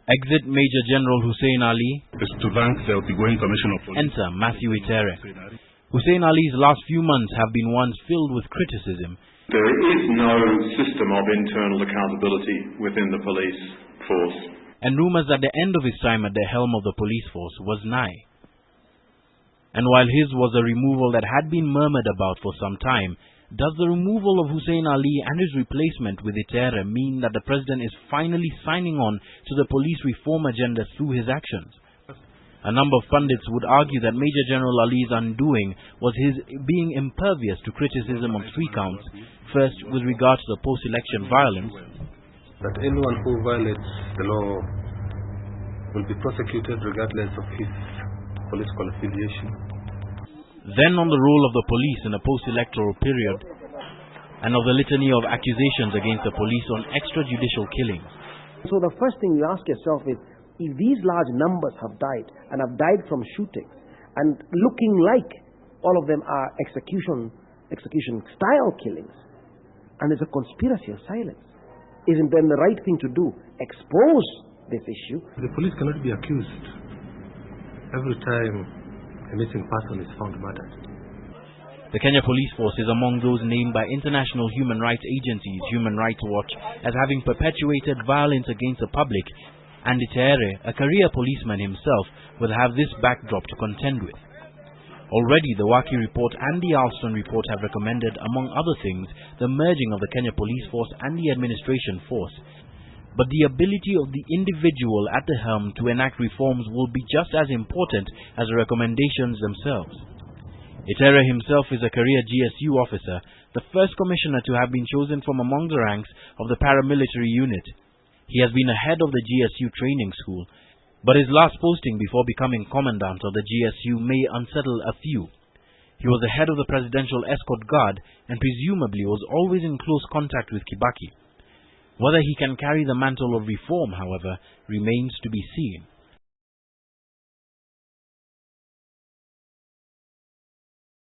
Exit Major General Hussein Ali. Is to thank the outgoing Commissioner of Police. Enter Matthew Itere. Hussein Ali's last few months have been ones filled with criticism. There is no system of internal accountability within the police force. And rumours that the end of his time at the helm of the police force was nigh. And while his was a removal that had been murmured about for some time, does the removal of Hussein Ali and his replacement with Itere mean that the President is finally signing on to the police reform agenda through his actions? A number of pundits would argue that Major General Ali's undoing was his being impervious to criticism on three counts. First, with regard to the post-election violence, that anyone who violates the law will be prosecuted regardless of his political affiliation. Then on the role of the police in a post-electoral period, and of the litany of accusations against the police on extrajudicial killings. So the first thing you ask yourself is, if these large numbers have died, and have died from shootings, and looking like all of them are execution-style killings, and there's a conspiracy of silence, isn't then the right thing to do expose this issue? The police cannot be accused every time a missing person is found murdered. The Kenya Police Force is among those named by international human rights agencies, Human Rights Watch, as having perpetuated violence against the public, and Itere, a career policeman himself, will have this backdrop to contend with. Already the Waki report and the Alston report have recommended, among other things, the merging of the Kenya Police Force and the administration force. But the ability of the individual at the helm to enact reforms will be just as important as the recommendations themselves. Itere himself is a career GSU officer, the first commissioner to have been chosen from among the ranks of the paramilitary unit. He has been a head of the GSU training school, but his last posting before becoming commandant of the GSU may unsettle a few. He was the head of the Presidential Escort Guard and presumably was always in close contact with Kibaki. Whether he can carry the mantle of reform, however, remains to be seen.